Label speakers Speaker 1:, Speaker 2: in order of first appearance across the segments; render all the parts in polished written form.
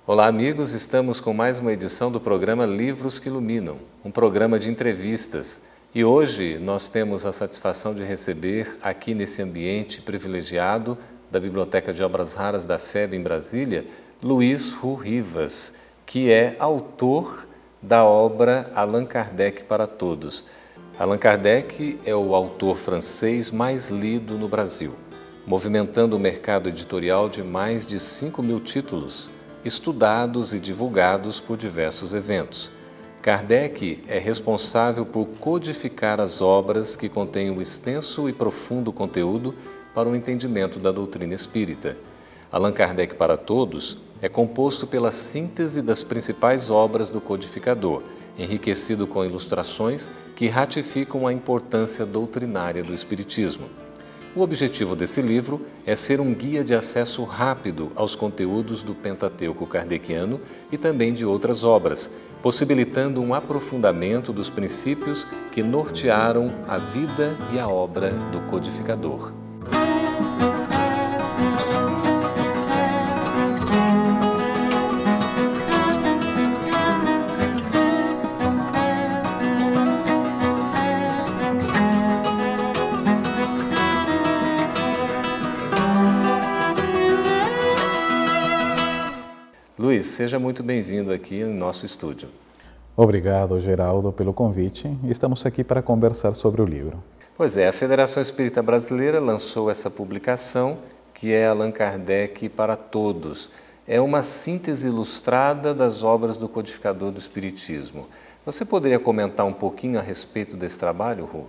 Speaker 1: Olá, amigos, estamos com mais uma edição do programa Livros que Iluminam, um programa de entrevistas. E hoje nós temos a satisfação de receber aqui nesse ambiente privilegiado da Biblioteca de Obras Raras da FEB em Brasília, Luiz Hu Rivas, que é autor da obra Allan Kardec para Todos. Allan Kardec é o autor francês mais lido no Brasil, movimentando o mercado editorial de mais de 5.000 títulos, estudados e divulgados por diversos eventos. Kardec é responsável por codificar as obras que contêm um extenso e profundo conteúdo para o entendimento da doutrina espírita. Allan Kardec para Todos é composto pela síntese das principais obras do codificador, enriquecido com ilustrações que ratificam a importância doutrinária do Espiritismo. O objetivo desse livro é ser um guia de acesso rápido aos conteúdos do Pentateuco kardeciano e também de outras obras, possibilitando um aprofundamento dos princípios que nortearam a vida e a obra do codificador. Luiz, seja muito bem-vindo aqui em nosso estúdio.
Speaker 2: Obrigado, Geraldo, pelo convite. Estamos aqui para conversar sobre o livro.
Speaker 1: Pois é, a Federação Espírita Brasileira lançou essa publicação, que é Allan Kardec para Todos. É uma síntese ilustrada das obras do codificador do Espiritismo. Você poderia comentar um pouquinho a respeito desse trabalho, Ru?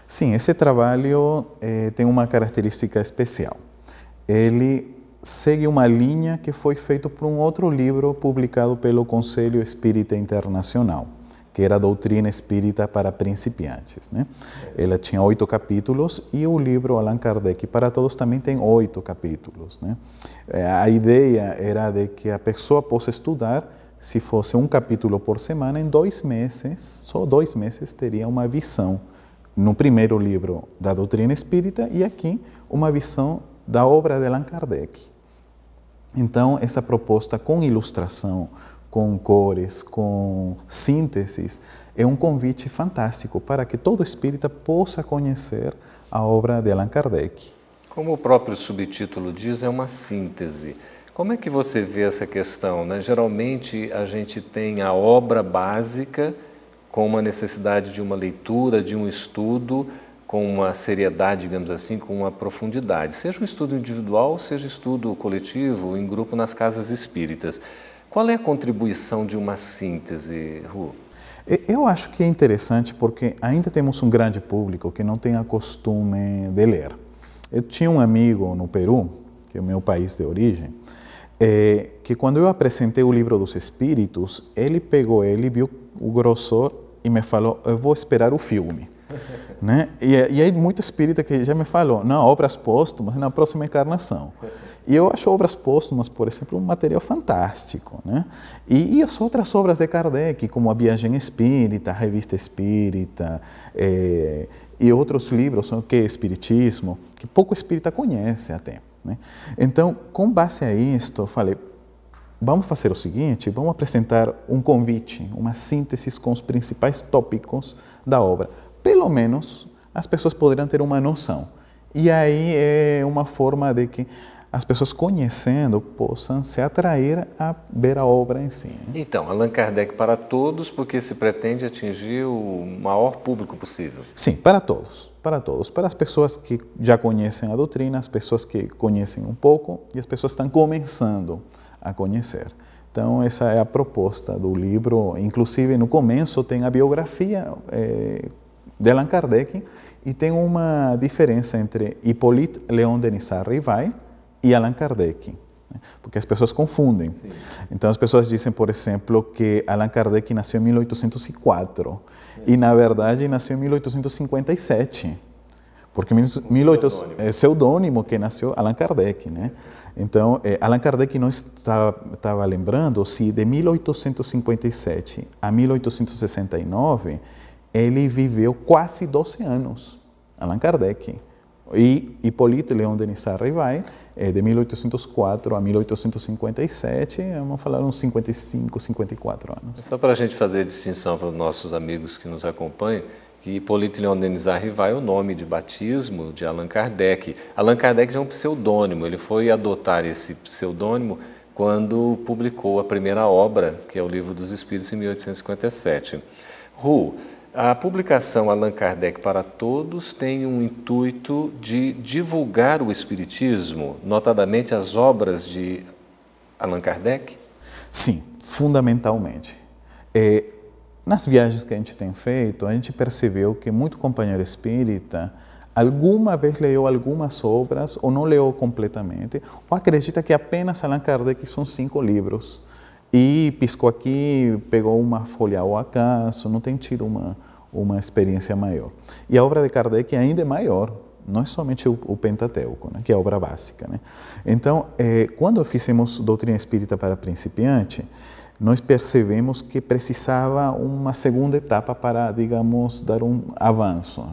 Speaker 2: Sim, esse trabalho tem uma característica especial. Ele segue uma linha que foi feita por um outro livro publicado pelo Conselho Espírita Internacional, que era a Doutrina Espírita para Principiantes, né? Ela tinha 8 capítulos e o livro Allan Kardec para Todos também tem 8 capítulos, né? A ideia era de que a pessoa possa estudar, se fosse um capítulo por semana, em 2 meses, só 2 meses teria uma visão, no primeiro livro da Doutrina Espírita e aqui uma visão da obra de Allan Kardec. Então, essa proposta com ilustração, com cores, com sínteses, é um convite fantástico para que todo espírita possa conhecer a obra de Allan Kardec.
Speaker 1: Como o próprio subtítulo diz, é uma síntese. Como é que você vê essa questão, né? Geralmente, a gente tem a obra básica com uma necessidade de uma leitura, de um estudo, com uma seriedade, digamos assim, com uma profundidade. Seja um estudo individual, seja estudo coletivo, em grupo nas casas espíritas. Qual é a contribuição de uma síntese, Ru?
Speaker 2: Eu acho que é interessante porque ainda temos um grande público que não tem o costume de ler. Eu tinha um amigo no Peru, que é o meu país de origem, que quando eu apresentei o Livro dos Espíritos, ele pegou ele, viu o grossor e me falou, eu vou esperar o filme. Né? E aí muito espírita que já me falou, não, obras póstumas na próxima encarnação. E eu acho obras póstumas, por exemplo, um material fantástico, né? E as outras obras de Kardec, como a Viagem Espírita, a Revista Espírita, e outros livros, que é Espiritismo, que pouco espírita conhece até, né? Então, com base a isto, eu falei, vamos fazer o seguinte, vamos apresentar um convite, uma síntese com os principais tópicos da obra. Pelo menos as pessoas poderão ter uma noção. E aí é uma forma de que as pessoas conhecendo possam se atrair a ver a obra em si, né?
Speaker 1: Então, Allan Kardec para todos, porque se pretende atingir o maior público possível.
Speaker 2: Sim, para todos, para todos. Para as pessoas que já conhecem a doutrina, as pessoas que conhecem um pouco e as pessoas que estão começando a conhecer. Então, essa é a proposta do livro. Inclusive, no começo tem a biografia de Allan Kardec e tem uma diferença entre Hippolyte Léon Denis Rivail e Allan Kardec, né? Porque as pessoas confundem. Sim. Então, as pessoas dizem, por exemplo, que Allan Kardec nasceu em 1804 e, na verdade, nasceu em 1857. Porque é pseudônimo que nasceu Allan Kardec, né? Então, Allan Kardec não estava lembrando se de 1857 a 1869 ele viveu quase 12 anos, Allan Kardec. E Hippolyte Léon Denis Rivail, de 1804 a 1857, vamos falar uns 55, 54 anos.
Speaker 1: Só para a gente fazer a distinção para os nossos amigos que nos acompanham, que Hippolyte Léon Denis Rivail é o nome de batismo de Allan Kardec. Allan Kardec já é um pseudônimo, ele foi adotar esse pseudônimo quando publicou a primeira obra, que é o Livro dos Espíritos, em 1857. Ru, a publicação Allan Kardec para Todos tem um intuito de divulgar o Espiritismo, notadamente as obras de Allan Kardec?
Speaker 2: Sim, fundamentalmente. Nas viagens que a gente tem feito, a gente percebeu que muito companheiro espírita alguma vez leu algumas obras ou não leu completamente, ou acredita que apenas Allan Kardec são 5 livros. E piscou aqui, pegou uma folha ao acaso, não tem tido uma experiência maior. E a obra de Kardec ainda é maior, não é somente o Pentateuco, né, que é a obra básica. Né? Então, quando fizemos doutrina espírita para principiante, nós percebemos que precisava uma segunda etapa para, digamos, dar um avanço.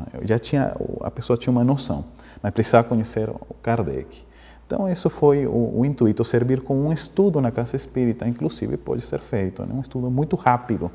Speaker 2: A pessoa tinha uma noção, mas precisava conhecer o Kardec. Então, isso foi o intuito, servir como um estudo na casa espírita, inclusive pode ser feito, né? Um estudo muito rápido,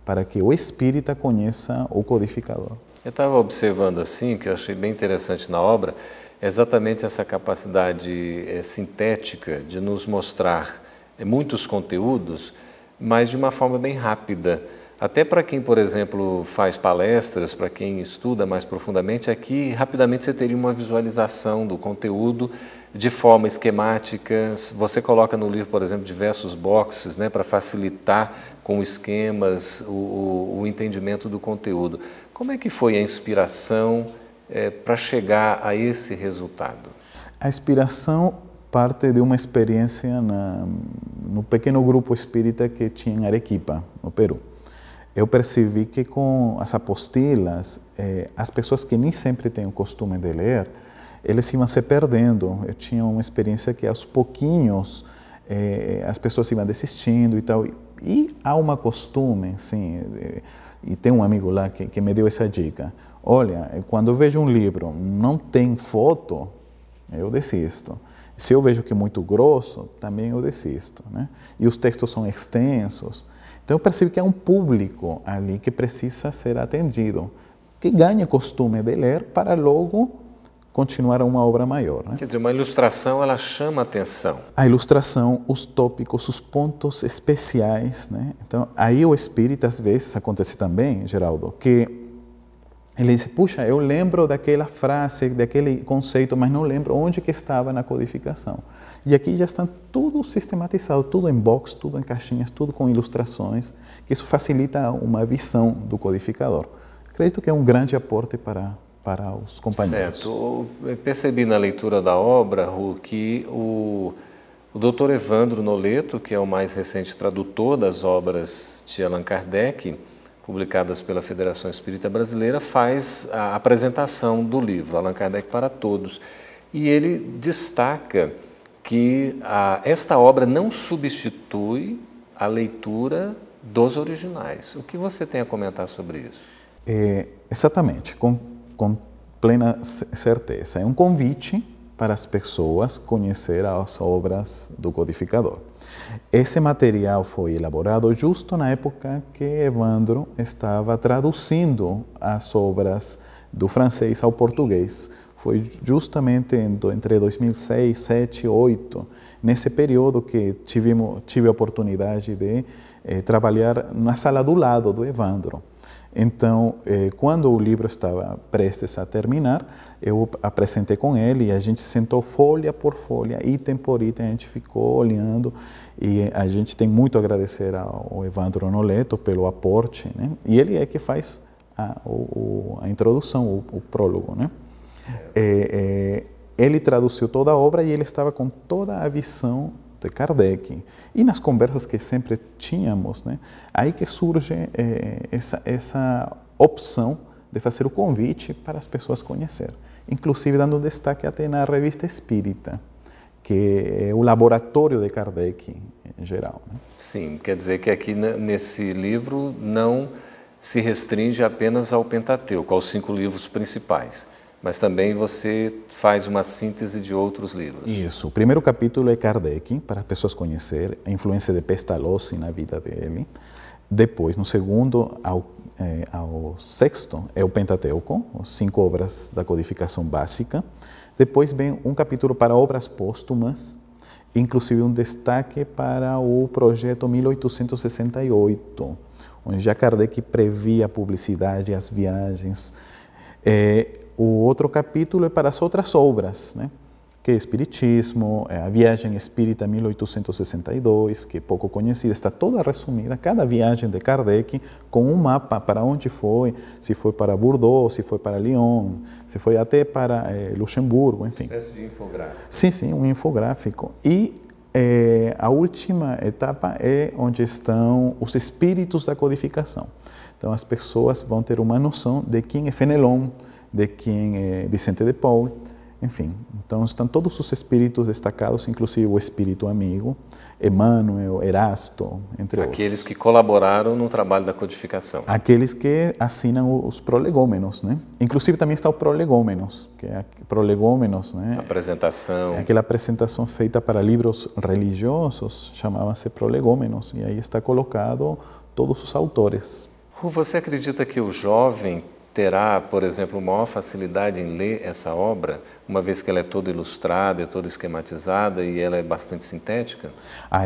Speaker 2: para que o espírita conheça o codificador.
Speaker 1: Eu estava observando assim, que eu achei bem interessante na obra, exatamente essa capacidade sintética de nos mostrar muitos conteúdos, mas de uma forma bem rápida. Até para quem, por exemplo, faz palestras, para quem estuda mais profundamente, aqui rapidamente você teria uma visualização do conteúdo de forma esquemática. Você coloca no livro, por exemplo, diversos boxes, né, para facilitar com esquemas o entendimento do conteúdo. Como é que foi a inspiração para chegar a esse resultado?
Speaker 2: A inspiração parte de uma experiência no pequeno grupo espírita que tinha em Arequipa, no Peru. Eu percebi que com as apostilas, as pessoas que nem sempre têm o costume de ler, eles iam se perdendo. Eu tinha uma experiência que aos pouquinhos as pessoas iam desistindo e tal. E há um costume, sim, e tem um amigo lá que me deu essa dica. Olha, quando eu vejo um livro não tem foto, eu desisto. Se eu vejo que é muito grosso, também eu desisto. Né? E os textos são extensos. Então eu percebo que há um público ali que precisa ser atendido, que ganha costume de ler para logo continuar uma obra maior. Né?
Speaker 1: Quer dizer, uma ilustração, ela chama a atenção.
Speaker 2: A ilustração, os tópicos, os pontos especiais. Né? Então aí o espírita, às vezes, acontece também, Geraldo, que ele diz, puxa, eu lembro daquela frase, daquele conceito, mas não lembro onde que estava na codificação. E aqui já está tudo sistematizado, tudo em box, tudo em caixinhas, tudo com ilustrações, que isso facilita uma visão do codificador. Acredito que é um grande aporte para os companheiros.
Speaker 1: Certo. Eu percebi na leitura da obra, Ru, que o Dr. Evandro Noleto, que é o mais recente tradutor das obras de Allan Kardec, publicadas pela Federação Espírita Brasileira, faz a apresentação do livro, Allan Kardec para Todos. E ele destaca que esta obra não substitui a leitura dos originais. O que você tem a comentar sobre isso?
Speaker 2: Exatamente, com plena certeza. É um convite para as pessoas conhecer as obras do codificador. Esse material foi elaborado justo na época que Evandro estava traduzindo as obras do francês ao português. Foi justamente entre 2006, 2007 e 2008, nesse período que tive a oportunidade de trabalhar na sala do lado do Evandro. Então, quando o livro estava prestes a terminar, eu apresentei com ele e a gente sentou folha por folha, item por item, a gente ficou olhando e a gente tem muito a agradecer ao Evandro Noleto pelo aporte, né? E ele é que faz a introdução, o prólogo, né? Ele traduziu toda a obra e ele estava com toda a visão de Kardec. E nas conversas que sempre tínhamos, né, aí que surge essa opção de fazer o convite para as pessoas conhecerem. Inclusive dando destaque até na Revista Espírita, que é o laboratório de Kardec em geral. Né?
Speaker 1: Sim, quer dizer que aqui nesse livro não se restringe apenas ao Pentateuco, aos 5 livros principais, mas também você faz uma síntese de outros livros.
Speaker 2: Isso. O primeiro capítulo é Kardec, para as pessoas conhecerem a influência de Pestalozzi na vida dele. Depois, no segundo ao sexto, é o Pentateuco, as 5 obras da codificação básica. Depois vem um capítulo para obras póstumas, inclusive um destaque para o projeto 1868, onde já Kardec previa a publicidade, as viagens. O outro capítulo é para as outras obras, né? Que é Espiritismo, a Viagem Espírita 1862, que é pouco conhecida, está toda resumida, cada viagem de Kardec, com um mapa para onde foi, se foi para Bordeaux, se foi para Lyon, se foi até para Luxemburgo, enfim.
Speaker 1: Uma espécie de infográfico.
Speaker 2: Sim, um infográfico. E a última etapa é onde estão os espíritos da codificação. Então as pessoas vão ter uma noção de quem é Fenelon, de quem é Vicente de Paul, enfim. Então estão todos os espíritos destacados, inclusive o espírito amigo, Emmanuel, Erasto, entre outros.
Speaker 1: Aqueles que colaboraram no trabalho da codificação.
Speaker 2: Aqueles que assinam os prolegômenos, né? Inclusive também está o prolegômenos, que é prolegômenos, né?
Speaker 1: Apresentação.
Speaker 2: É aquela apresentação feita para livros religiosos, chamava-se prolegômenos, e aí está colocado todos os autores.
Speaker 1: Você acredita que o jovem terá, por exemplo, maior facilidade em ler essa obra, uma vez que ela é toda ilustrada, é toda esquematizada e ela é bastante sintética?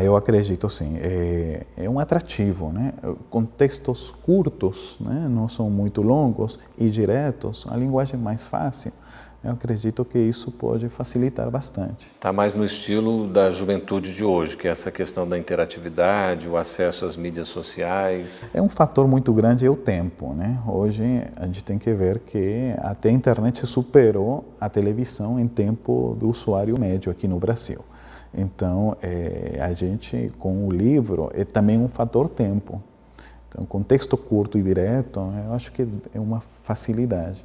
Speaker 2: Eu acredito sim. É um atrativo, né? Com textos curtos, né? Não são muito longos e diretos, a linguagem é mais fácil. Eu acredito que isso pode facilitar bastante.
Speaker 1: Está mais no estilo da juventude de hoje, que é essa questão da interatividade, o acesso às mídias sociais.
Speaker 2: É um fator muito grande, é o tempo, né? Hoje a gente tem que ver que até a internet superou a televisão em tempo do usuário médio aqui no Brasil. Então, a gente, com o livro, é também um fator tempo. Então, com texto curto e direto, eu acho que é uma facilidade.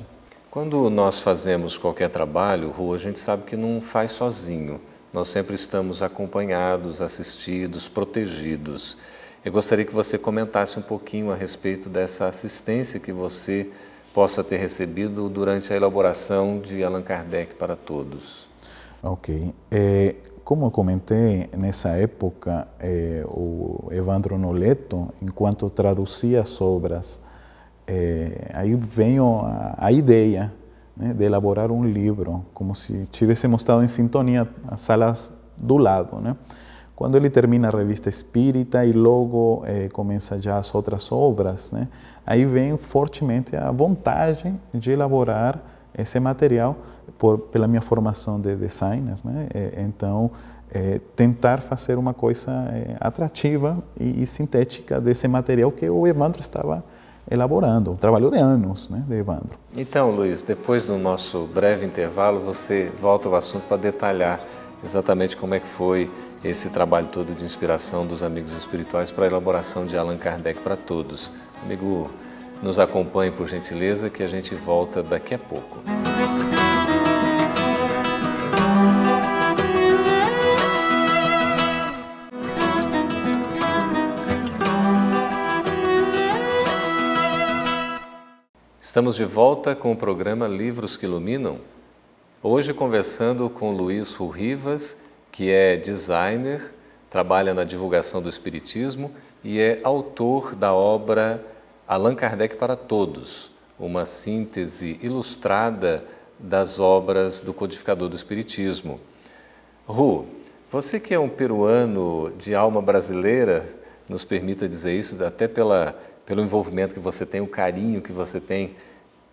Speaker 1: Quando nós fazemos qualquer trabalho, Ru, a gente sabe que não faz sozinho. Nós sempre estamos acompanhados, assistidos, protegidos. Eu gostaria que você comentasse um pouquinho a respeito dessa assistência que você possa ter recebido durante a elaboração de Allan Kardec para Todos.
Speaker 2: Ok. Como eu comentei, nessa época, o Evandro Noleto, enquanto traduzia as obras, aí veio a ideia, né, de elaborar um livro, como se tivéssemos estado em sintonia, as salas do lado, né? Quando ele termina a Revista Espírita e logo começa já as outras obras, né, aí vem fortemente a vontade de elaborar esse material pela minha formação de designer, né? Então, tentar fazer uma coisa atrativa e sintética desse material que o Evandro estava elaborando, um trabalho de anos, né, de Evandro.
Speaker 1: Então, Luiz, depois do nosso breve intervalo, você volta ao assunto para detalhar exatamente como é que foi esse trabalho todo de inspiração dos amigos espirituais para a elaboração de Allan Kardec para Todos. Amigo, nos acompanhe por gentileza, que a gente volta daqui a pouco. Estamos de volta com o programa Livros que Iluminam. Hoje conversando com Luiz Ru Rivas, que é designer, trabalha na divulgação do Espiritismo e é autor da obra Allan Kardec para Todos, uma síntese ilustrada das obras do codificador do Espiritismo. Ru, você que é um peruano de alma brasileira, nos permita dizer isso, até pelo envolvimento que você tem, o carinho que você tem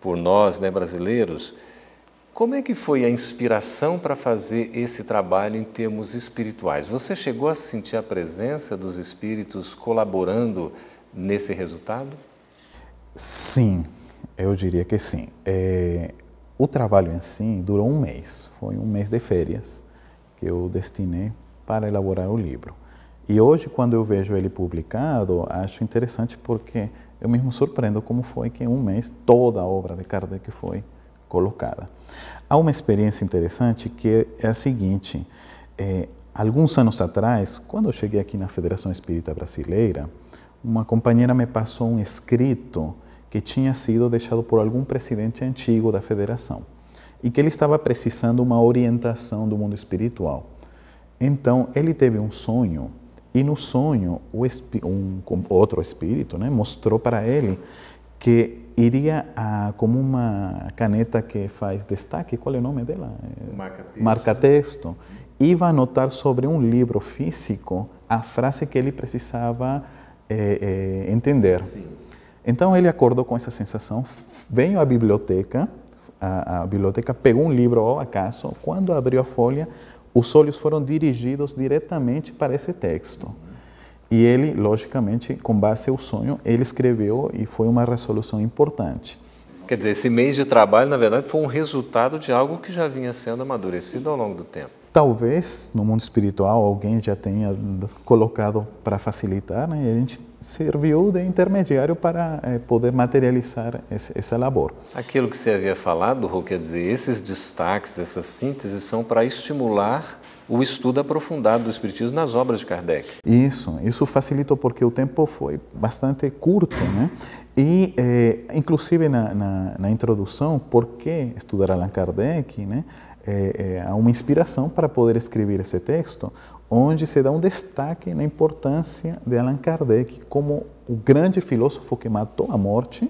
Speaker 1: por nós, né, brasileiros, como é que foi a inspiração para fazer esse trabalho em termos espirituais? Você chegou a sentir a presença dos espíritos colaborando nesse resultado?
Speaker 2: Sim, eu diria que sim. O trabalho em si durou um mês, foi um mês de férias que eu destinei para elaborar o livro. E hoje, quando eu vejo ele publicado, acho interessante porque eu mesmo surpreendo como foi que em um mês toda a obra de Kardec foi colocada. Há uma experiência interessante que é a seguinte: alguns anos atrás, quando eu cheguei aqui na Federação Espírita Brasileira, uma companheira me passou um escrito que tinha sido deixado por algum presidente antigo da federação. e que ele estava precisando uma orientação do mundo espiritual. Então, ele teve um sonho, e no sonho, outro espírito, né, mostrou para ele que iria como uma caneta que faz destaque, qual é o nome dela? Marca-texto. Iba anotar sobre um livro físico a frase que ele precisava entender. Sim. Então ele acordou com essa sensação, veio à biblioteca, a biblioteca pegou um livro ao acaso, quando abriu a folha, os olhos foram dirigidos diretamente para esse texto. E ele, logicamente, com base ao sonho, ele escreveu e foi uma resolução importante.
Speaker 1: Quer dizer, esse mês de trabalho, na verdade, foi um resultado de algo que já vinha sendo amadurecido ao longo do tempo.
Speaker 2: Talvez, no mundo espiritual, alguém já tenha colocado para facilitar, né? E a gente serviu de intermediário para poder materializar essa labor. Aquilo que você havia falado, Rô, quer dizer, esses destaques, essas sínteses são para estimular o estudo aprofundado do Espiritismo nas obras de Kardec. Isso facilitou porque o tempo foi bastante curto, né? E, inclusive, na introdução, por que estudar Allan Kardec, né? Há uma inspiração para poder escrever esse texto, onde se dá um destaque na importância de Allan Kardec como o grande filósofo que matou a morte,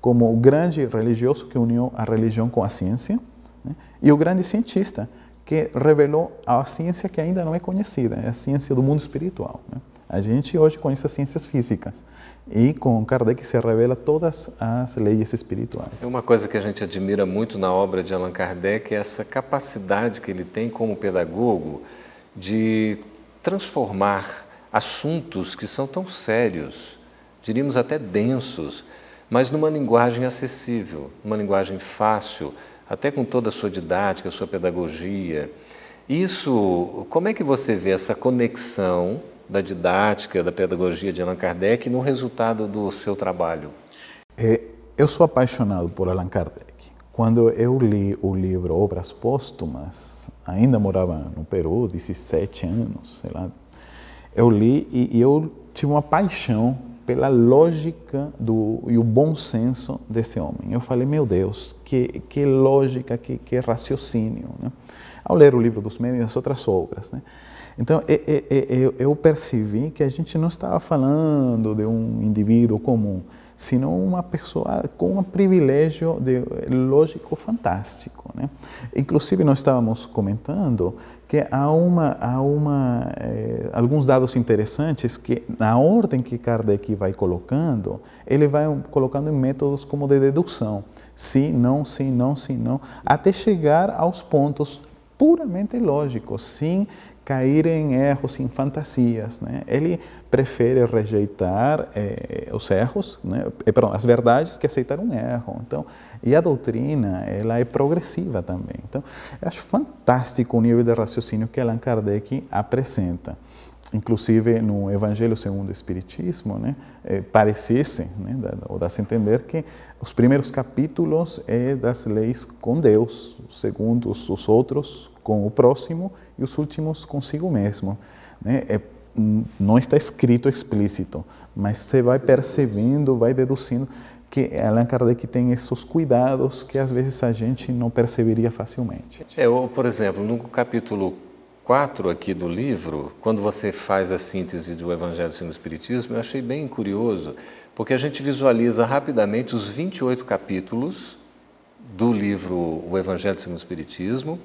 Speaker 2: como o grande religioso que uniu a religião com a ciência, né? E o grande cientista que revelou a ciência que ainda não é conhecida, é a ciência do mundo espiritual, né? A gente hoje conhece as ciências físicas e com Kardec se revela todas as leis espirituais. Uma coisa que a gente admira muito na obra de Allan Kardec é essa capacidade que ele tem como pedagogo de transformar assuntos que são tão sérios, diríamos até densos, mas numa linguagem acessível, numa linguagem fácil, até com toda a sua didática, a sua pedagogia. Isso, como é que você vê essa conexão da didática, da pedagogia de Allan Kardec no resultado do seu trabalho? Eu sou apaixonado por Allan Kardec. Quando eu li o livro Obras Póstumas, ainda morava no Peru, 17 anos, sei lá, eu li e eu tive uma paixão pela lógica e o bom senso desse homem. Eu falei, meu Deus, que lógica, que raciocínio, né? Ao ler o Livro dos Médiuns e as outras obras, né? Então, eu percebi que a gente não estava falando de um indivíduo comum, senão uma pessoa com um privilégio lógico fantástico, né? Inclusive, nós estávamos comentando que há alguns dados interessantes que, na ordem que Kardec vai colocando, ele vai colocando em métodos como de dedução. Sim, não, sim, não, sim, não, até chegar aos pontos puramente lógicos, sem cair em erros, em fantasias, né? Ele prefere rejeitar os erros, né? As verdades, que aceitar um erro. Então, e a doutrina, ela é progressiva também. Então, eu acho fantástico o nível de raciocínio que Allan Kardec apresenta. Inclusive, no Evangelho segundo o Espiritismo, né, parecesse, né, ou dá-se a entender que os primeiros capítulos é das leis com Deus, os segundos, os outros com o próximo e os últimos consigo mesmo, né? Não está escrito explícito, mas você vai percebendo, vai deduzindo que Allan Kardec tem esses cuidados que às vezes a gente não perceberia facilmente.
Speaker 1: Por exemplo, no capítulo 4 aqui do livro, quando você faz a síntese do Evangelho segundo o Espiritismo, eu achei bem curioso, porque a gente visualiza rapidamente os 28 capítulos do livro O Evangelho segundo o Espiritismo.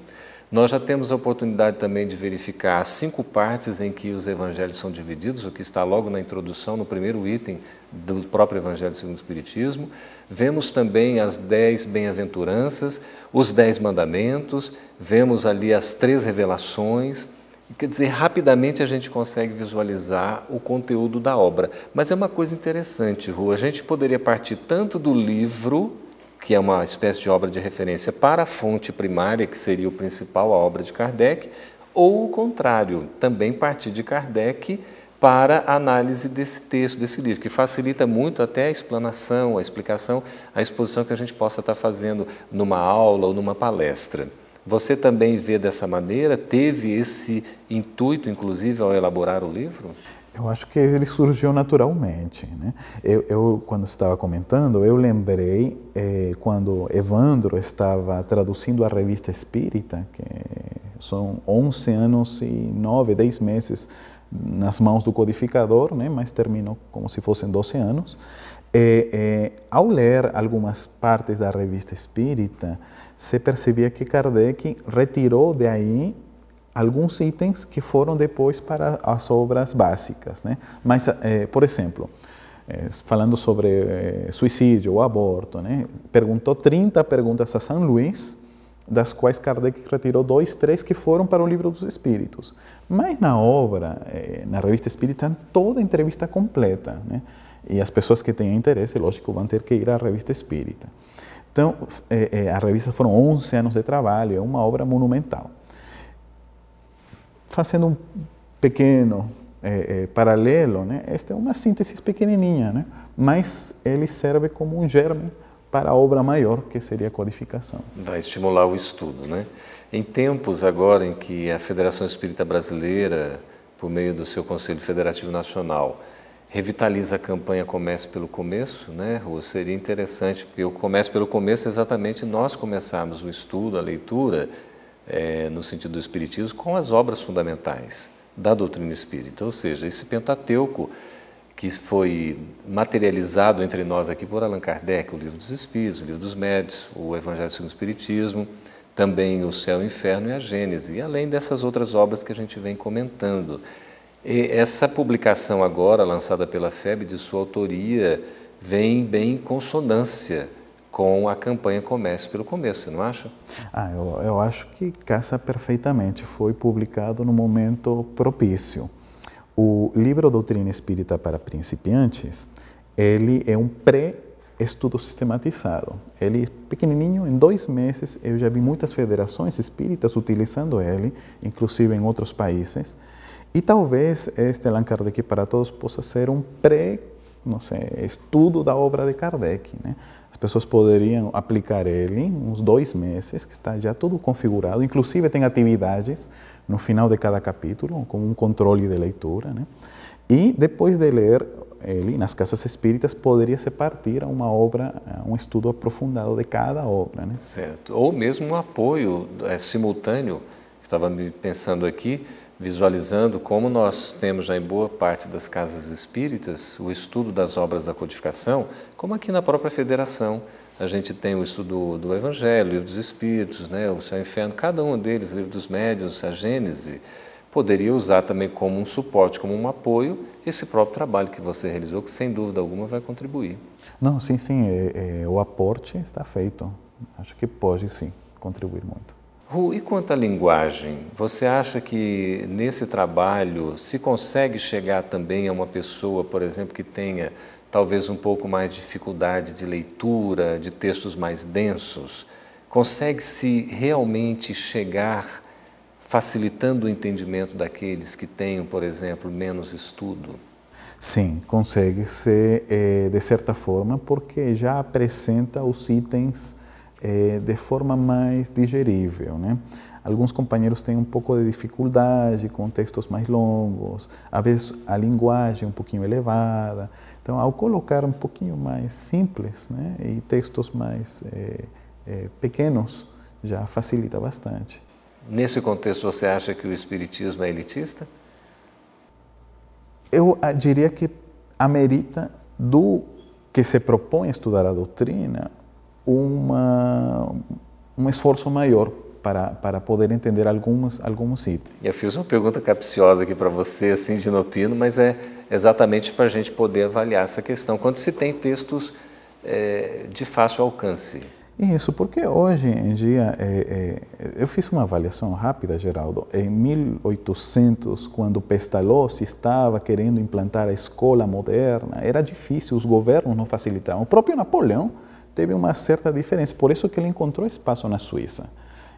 Speaker 1: Nós já temos a oportunidade também de verificar as 5 partes em que os evangelhos são divididos, o que está logo na introdução, no primeiro item do próprio Evangelho segundo o Espiritismo. Vemos também as 10 bem-aventuranças, os 10 mandamentos, vemos ali as 3 revelações. Quer dizer, rapidamente a gente consegue visualizar o conteúdo da obra. Mas é uma coisa interessante, Rô, a gente poderia partir tanto do livro, que é uma espécie de obra de referência, para a fonte primária, que seria o principal, a obra de Kardec, ou o contrário, também partir de Kardec para a análise desse texto, desse livro, que facilita muito até a explanação, a explicação, a exposição que a gente possa estar fazendo numa aula ou numa palestra. Você também vê dessa maneira? Teve esse intuito, inclusive, ao elaborar o livro?
Speaker 2: Eu acho que ele surgiu naturalmente, né? Quando estava comentando, eu lembrei quando Evandro estava traduzindo a Revista Espírita, que são 11 anos e 9, 10 meses nas mãos do codificador, né? Mas terminou como se fossem 12 anos. Ao ler algumas partes da Revista Espírita, se percebia que Kardec retirou de aí alguns itens que foram depois para as obras básicas, né? Mas, por exemplo, falando sobre suicídio ou aborto, né? Perguntou 30 perguntas a São Luís, das quais Kardec retirou 2, 3 que foram para o Livro dos Espíritos. Mas na obra, na Revista Espírita, toda a entrevista completa, né? E as pessoas que tenham interesse, lógico, vão ter que ir à Revista Espírita. Então, a revista foram 11 anos de trabalho, é uma obra monumental. Fazendo um pequeno paralelo, né? Esta é uma síntese pequenininha, né? Mas ele serve como um germe para a obra maior, que seria a codificação.
Speaker 1: Vai estimular o estudo, né? Em tempos agora em que a Federação Espírita Brasileira, por meio do seu Conselho Federativo Nacional, revitaliza a campanha Comece pelo Começo, né? Ou seria interessante, porque o Comece pelo Começo é exatamente nós começarmos o estudo, a leitura, no sentido do Espiritismo, com as obras fundamentais da doutrina espírita, ou seja, esse Pentateuco que foi materializado entre nós aqui por Allan Kardec, o Livro dos Espíritos, o Livro dos Médiuns, o Evangelho segundo o Espiritismo, também o Céu e o Inferno e a Gênese, e além dessas outras obras que a gente vem comentando. E essa publicação agora, lançada pela FEB, de sua autoria, vem bem em consonância com a campanha Comece pelo Começo, você não acha?
Speaker 2: Eu acho que casa perfeitamente. Foi publicado no momento propício. O livro Doutrina Espírita para Principiantes, ele é um pré-estudo sistematizado. Ele é pequenininho, em 2 meses, eu já vi muitas federações espíritas utilizando ele, inclusive em outros países. E talvez este Allan Kardec para Todos possa ser um estudo da obra de Kardec, né? As pessoas poderiam aplicar ele uns 2 meses, que está já tudo configurado, inclusive tem atividades no final de cada capítulo, como um controle de leitura, né? E depois de ler ele nas casas espíritas, poderia-se partir a uma obra, a um estudo aprofundado de cada obra, né?
Speaker 1: Certo. Ou mesmo um apoio simultâneo, estava me pensando aqui, visualizando como nós temos já em boa parte das casas espíritas o estudo das obras da codificação, como aqui na própria federação. A gente tem o estudo do Evangelho, o Livro dos Espíritos, né, o Céu e o Inferno, cada um deles, o Livro dos Médiuns, a Gênese, poderia usar também como um suporte, como um apoio, esse próprio trabalho que você realizou, que sem dúvida alguma vai contribuir.
Speaker 2: Não, sim, o aporte está feito. Acho que pode, sim, contribuir muito.
Speaker 1: Ru, e quanto à linguagem, você acha que nesse trabalho se consegue chegar também a uma pessoa, por exemplo, que tenha talvez um pouco mais de dificuldade de leitura, de textos mais densos? Consegue-se realmente chegar facilitando o entendimento daqueles que tenham, por exemplo, menos estudo?
Speaker 2: Sim, consegue-se de certa forma, porque já apresenta os itens de forma mais digerível, né? Alguns companheiros têm um pouco de dificuldade com textos mais longos, às vezes a linguagem um pouquinho elevada. Então, ao colocar um pouquinho mais simples, né, e textos mais pequenos, já facilita bastante.
Speaker 1: Nesse contexto, você acha que o Espiritismo é elitista?
Speaker 2: Eu diria que amerita do que se propõe a estudar a doutrina um esforço maior para poder entender alguns itens.
Speaker 1: Eu fiz uma pergunta capciosa aqui para você, assim, de inopino, mas é exatamente para a gente poder avaliar essa questão, quando se tem textos de fácil alcance.
Speaker 2: Isso, porque hoje em dia, eu fiz uma avaliação rápida, Geraldo. Em 1800, quando Pestalozzi estava querendo implantar a escola moderna, era difícil, os governos não facilitavam. O próprio Napoleão teve uma certa diferença, por isso que ele encontrou espaço na Suíça.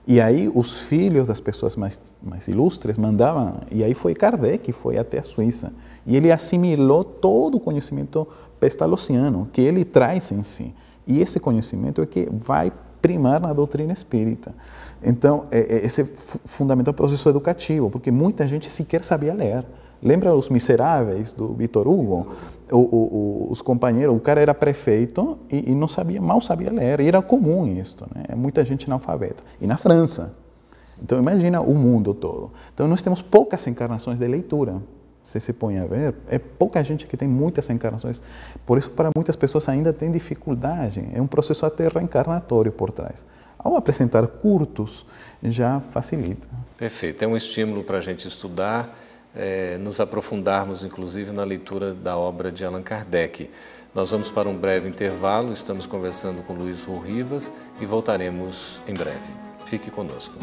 Speaker 2: E aí os filhos das pessoas mais ilustres mandavam, e aí foi Kardec que foi até a Suíça. E ele assimilou todo o conhecimento pestalozziano que ele traz em si. E esse conhecimento é que vai primar na doutrina espírita. Então, esse é fundamental processo educativo, porque muita gente sequer sabia ler. Lembra Os Miseráveis, do Victor Hugo? Os companheiros, o cara era prefeito e não sabia, mal sabia ler, e era comum isso, né? Muita gente analfabeta. E na França. Então imagina o mundo todo. Então nós temos poucas encarnações de leitura. Se põe a ver, é pouca gente que tem muitas encarnações. Por isso, para muitas pessoas ainda tem dificuldade. É um processo até reencarnatório por trás. Ao apresentar curtos, já facilita.
Speaker 1: Perfeito. É um estímulo para a gente estudar, nos aprofundarmos, inclusive, na leitura da obra de Allan Kardec. Nós vamos para um breve intervalo, estamos conversando com Luiz Rivas e voltaremos em breve. Fique conosco.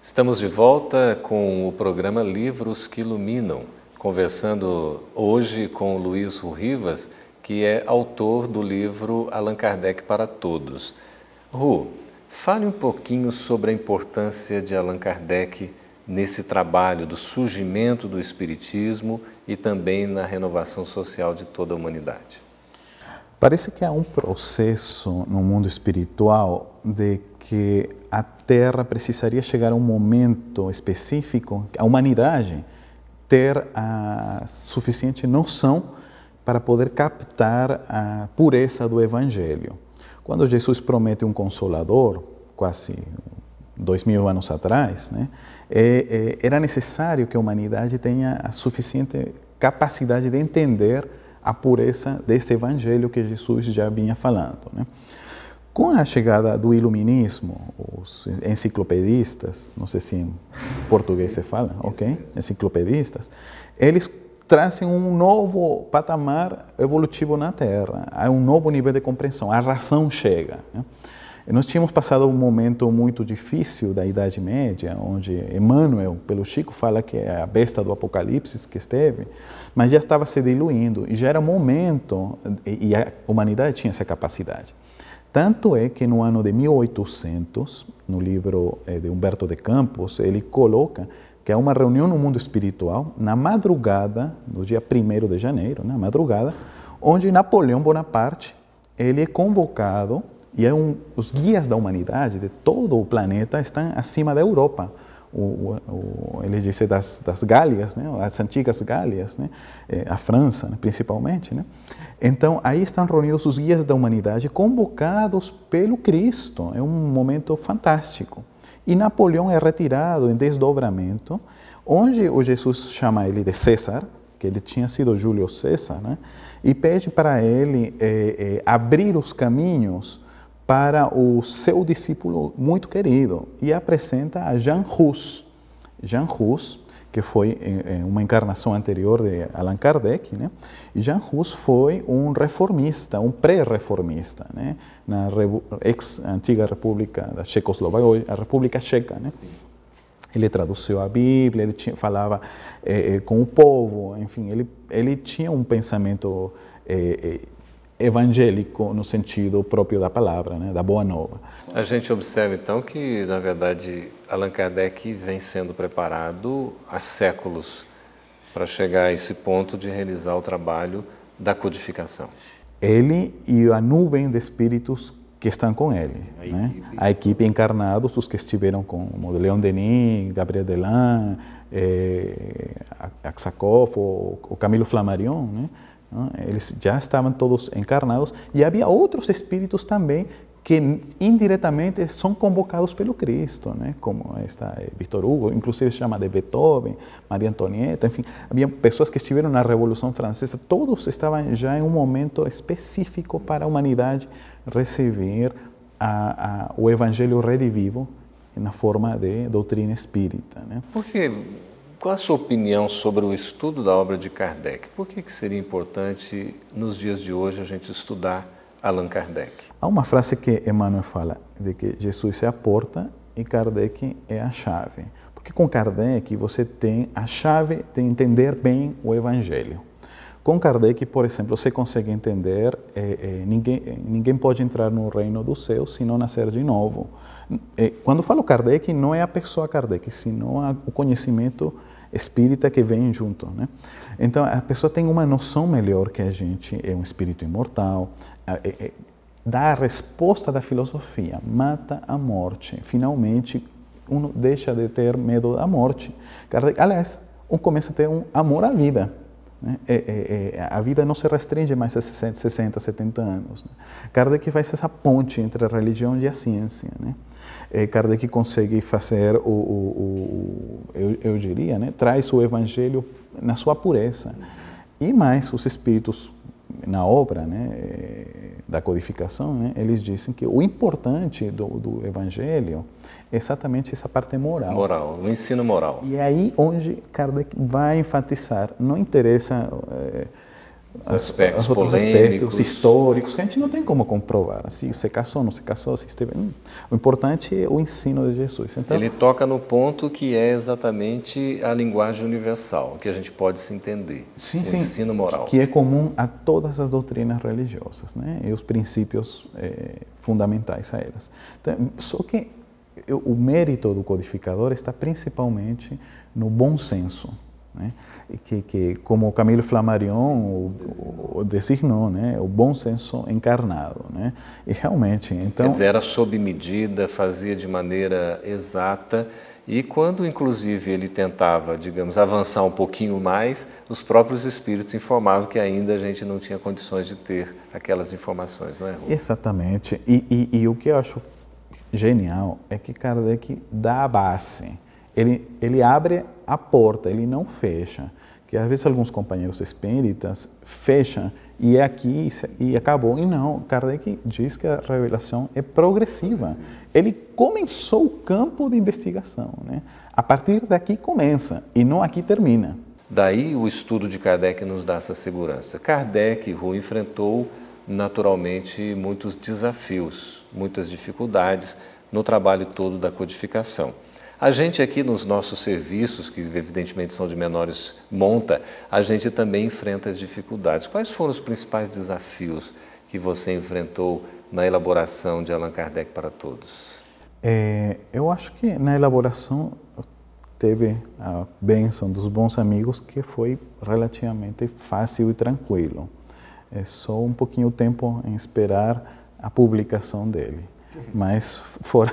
Speaker 1: Estamos de volta com o programa Livros que Iluminam, conversando hoje com o Luiz Rivas, que é autor do livro Allan Kardec para Todos. Ru, fale um pouquinho sobre a importância de Allan Kardec nesse trabalho do surgimento do Espiritismo e também na renovação social de toda a humanidade.
Speaker 2: Parece que há um processo no mundo espiritual de que a Terra precisaria chegar a um momento específico, a humanidade ter a suficiente noção para poder captar a pureza do Evangelho. Quando Jesus promete um Consolador, quase 2000 anos atrás, né, era necessário que a humanidade tenha a suficiente capacidade de entender a pureza deste Evangelho que Jesus já vinha falando, né? Com a chegada do Iluminismo, os enciclopedistas, não sei se em português se fala, ok? Enciclopedistas, eles trazem um novo patamar evolutivo na Terra, há um novo nível de compreensão, a razão chega, né? Nós tínhamos passado um momento muito difícil da Idade Média, onde Emmanuel, pelo Chico, fala que é a besta do Apocalipse que esteve, mas já estava se diluindo e já era momento, e a humanidade tinha essa capacidade. Tanto é que no ano de 1800, no livro de Humberto de Campos, ele coloca que há uma reunião no mundo espiritual, na madrugada, no dia 1º de janeiro, na madrugada, onde Napoleão Bonaparte ele é convocado, e os guias da humanidade, de todo o planeta, estão acima da Europa. Ele disse das Gálias, né? As antigas Gálias, né? A França, né? Principalmente, né? Então, aí estão reunidos os guias da humanidade, convocados pelo Cristo. É um momento fantástico. E Napoleão é retirado em desdobramento, onde o Jesus chama ele de César, que ele tinha sido Júlio César, né? E pede para ele abrir os caminhos para o seu discípulo muito querido, e apresenta a Jean Hus. Jean Hus, que foi uma encarnação anterior de Allan Kardec, né? E Jean Hus foi um reformista, um pré-reformista, né? Na ex-antiga República da Checoslováquia, a República Checa, né? Sim. Ele traduziu a Bíblia, ele falava com o povo, enfim, ele tinha um pensamento evangélico no sentido próprio da palavra, né, da boa nova.
Speaker 1: A gente observa então que, na verdade, Allan Kardec vem sendo preparado há séculos para chegar a esse ponto de realizar o trabalho da codificação.
Speaker 2: Ele e a nuvem de espíritos que estão com ele. Sim, né? A equipe encarnados, os que estiveram com o Leon Denis, Gabriel Delan, Aksakov, o Camilo Flammarion, né? Eles já estavam todos encarnados e havia outros espíritos também que indiretamente são convocados pelo Cristo, né? Como está Victor Hugo, inclusive se chama de Beethoven, Maria Antonieta, enfim, havia pessoas que estiveram na Revolução Francesa, todos estavam já em um momento específico para a humanidade receber o Evangelho redivivo na forma de doutrina espírita, né?
Speaker 1: Qual a sua opinião sobre o estudo da obra de Kardec? Por que seria importante, nos dias de hoje, a gente estudar Allan Kardec?
Speaker 2: Há uma frase que Emmanuel fala, de que Jesus é a porta e Kardec é a chave. Porque com Kardec você tem a chave de entender bem o Evangelho. Com Kardec, por exemplo, você consegue entender, ninguém pode entrar no reino dos céus se não nascer de novo. Quando falo Kardec, não é a pessoa Kardec, senão o conhecimento espírita que vem junto, né? Então a pessoa tem uma noção melhor que a gente, é um espírito imortal, dá a resposta da filosofia, mata a morte, finalmente uno deixa de ter medo da morte. Aliás, começa a ter um amor à vida. Né? A vida não se restringe mais a 60, 70 anos. Né? Kardec faz essa ponte entre a religião e a ciência. Né? Kardec consegue fazer, eu diria, né? Traz o evangelho na sua pureza. E mais, os espíritos, na obra, né, da codificação, né, eles dizem que o importante do evangelho é exatamente essa parte moral.
Speaker 1: Moral, o ensino moral.
Speaker 2: E é aí onde Kardec vai enfatizar, não interessa os outros aspectos históricos, que a gente não tem como comprovar, se casou, não se casou, se esteve... O importante é o ensino de Jesus. Então,
Speaker 1: ele toca no ponto que é exatamente a linguagem universal, que a gente pode se entender.
Speaker 2: Sim,
Speaker 1: o ensino moral.
Speaker 2: Que é comum a todas as doutrinas religiosas, né? E os princípios fundamentais a elas. Então, só que o mérito do codificador está principalmente no bom senso. Né? Que como Camilo Flammarion o designou, né? O bom senso encarnado, né? E realmente, então...
Speaker 1: Quer dizer, era sob medida, fazia de maneira exata, e quando, inclusive, ele tentava, digamos, avançar um pouquinho mais, os próprios espíritos informavam que ainda a gente não tinha condições de ter aquelas informações, não é, Rô?
Speaker 2: Exatamente. E o que eu acho genial é que Kardec dá a base. Ele abre a porta, ele não fecha. Que às vezes alguns companheiros espíritas fecham e é aqui e acabou. E não, Kardec diz que a revelação é progressiva. Sim. Ele começou o campo de investigação, né? A partir daqui começa e não aqui termina.
Speaker 1: Daí o estudo de Kardec nos dá essa segurança. Kardec, Rô, enfrentou naturalmente muitos desafios, muitas dificuldades no trabalho todo da codificação. A gente aqui nos nossos serviços, que evidentemente são de menores monta, a gente também enfrenta as dificuldades. Quais foram os principais desafios que você enfrentou na elaboração de Allan Kardec para Todos?
Speaker 2: Eu acho que na elaboração teve a bênção dos bons amigos, que foi relativamente fácil e tranquilo. É só um pouquinho tempo em esperar a publicação dele. Mas fora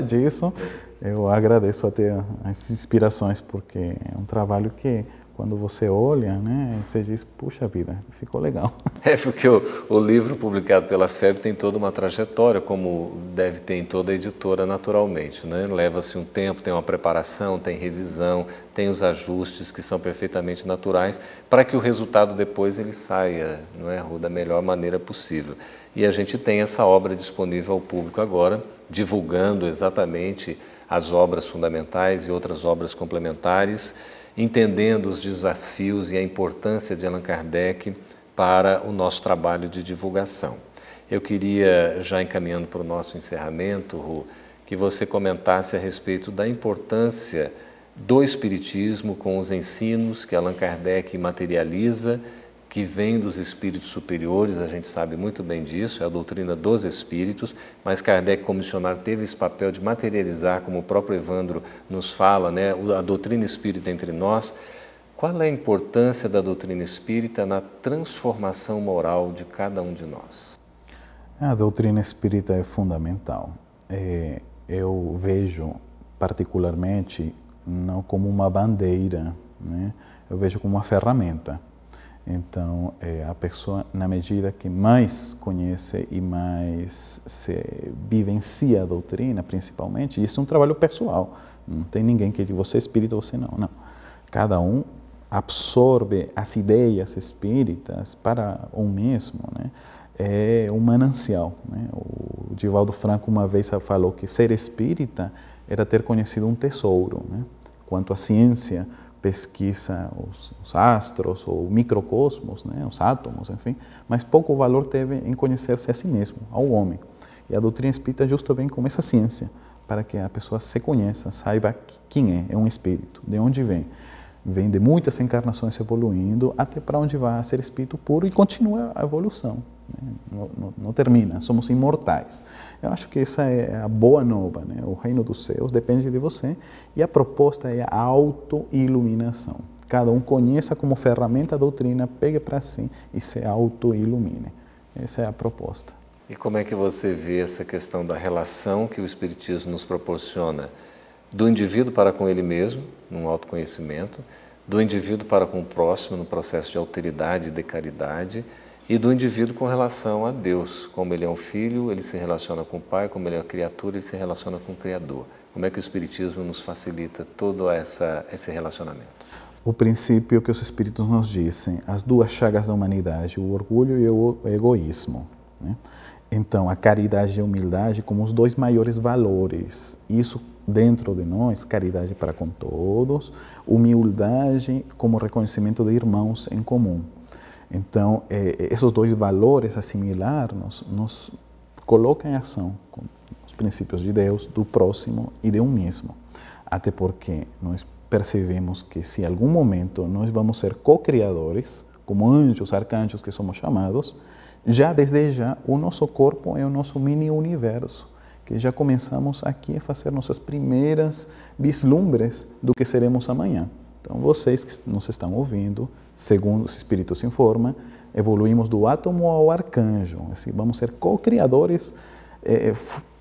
Speaker 2: disso, eu agradeço até as inspirações, porque é um trabalho que, quando você olha, né, você diz, puxa vida, ficou legal.
Speaker 1: É porque o livro publicado pela FEB tem toda uma trajetória, como deve ter em toda a editora naturalmente, né? Leva-se um tempo, tem uma preparação, tem revisão, tem os ajustes que são perfeitamente naturais, para que o resultado depois ele saia, não é, da melhor maneira possível. E a gente tem essa obra disponível ao público agora, divulgando exatamente as obras fundamentais e outras obras complementares, entendendo os desafios e a importância de Allan Kardec para o nosso trabalho de divulgação. Eu queria, já encaminhando para o nosso encerramento, Rô, que você comentasse a respeito da importância do Espiritismo com os ensinos que Allan Kardec materializa, que vem dos espíritos superiores, a gente sabe muito bem disso, é a doutrina dos espíritos, mas Kardec, como missionário, teve esse papel de materializar, como o próprio Evandro nos fala, né, a doutrina espírita entre nós. Qual é a importância da doutrina espírita na transformação moral de cada um de nós?
Speaker 2: A doutrina espírita é fundamental. Eu vejo, particularmente, não como uma bandeira, né? Eu vejo como uma ferramenta. Então, a pessoa, na medida que mais conhece e mais se vivencia a doutrina, principalmente, isso é um trabalho pessoal. Não tem ninguém que diz, você é espírita, você não. Não. Cada um absorve as ideias espíritas para um mesmo, né? É um manancial, né? O Divaldo Franco uma vez falou que ser espírita era ter conhecido um tesouro, né? Quanto à ciência, pesquisa os astros, ou o microcosmos, né, os átomos, enfim, mas pouco valor teve em conhecer-se a si mesmo, ao homem. E a doutrina espírita justo vem com essa ciência, para que a pessoa se conheça, saiba quem é um espírito, de onde vem. vem de muitas encarnações evoluindo até para onde vai ser espírito puro e continua a evolução. Né? Não termina, somos imortais. Eu acho que essa é a boa nova, né? O reino dos céus depende de você e a proposta é a auto-iluminação. Cada um conheça como ferramenta a doutrina, pegue para si e se auto-ilumine. Essa é a proposta.
Speaker 1: E como é que você vê essa questão da relação que o Espiritismo nos proporciona do indivíduo para com ele mesmo, num autoconhecimento, do indivíduo para com o próximo, no processo de alteridade e de caridade, e do indivíduo com relação a Deus? Como ele é um filho, ele se relaciona com o Pai, como ele é uma criatura, ele se relaciona com o Criador. Como é que o Espiritismo nos facilita todo esse relacionamento?
Speaker 2: O princípio que os Espíritos nos dizem, as duas chagas da humanidade, o orgulho e o egoísmo, né? Então, a caridade e a humildade como os dois maiores valores. Isso dentro de nós, caridade para com todos, humildade como reconhecimento de irmãos em comum. Então, esses dois valores assimilar nos colocam em ação com os princípios de Deus, do próximo e de um mesmo. Até porque nós percebemos que se em algum momento nós vamos ser co-criadores, como anjos, arcanjos que somos chamados, já desde já o nosso corpo é o nosso mini-universo, que já começamos aqui a fazer nossas primeiras vislumbres do que seremos amanhã. Então, vocês que nos estão ouvindo, segundo os Espíritos informa, evoluímos do átomo ao arcanjo. Assim, vamos ser co-criadores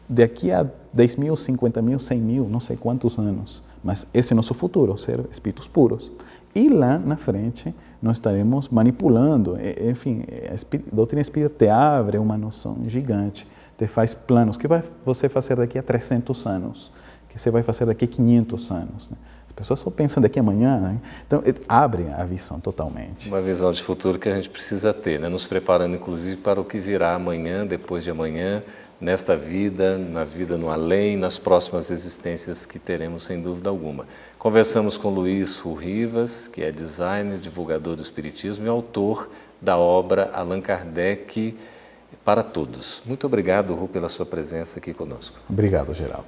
Speaker 2: daqui a 10 mil, 50 mil, 100 mil, não sei quantos anos. Mas esse é o nosso futuro, ser espíritos puros. E lá na frente nós estaremos manipulando. Enfim, a doutrina espírita te abre uma noção gigante, te faz planos. O que vai você fazer daqui a 300 anos? O que você vai fazer daqui a 500 anos? Né? As pessoas só pensam daqui a amanhã. Né? Então, abre a visão totalmente.
Speaker 1: Uma visão de futuro que a gente precisa ter, né? Nos preparando, inclusive, para o que virá amanhã, depois de amanhã, nesta vida, na vida no além, nas próximas existências que teremos, sem dúvida alguma. Conversamos com Luiz Rivas, que é designer, divulgador do Espiritismo e autor da obra Allan Kardec para Todos. Muito obrigado, Ru, pela sua presença aqui conosco.
Speaker 2: Obrigado, Geraldo.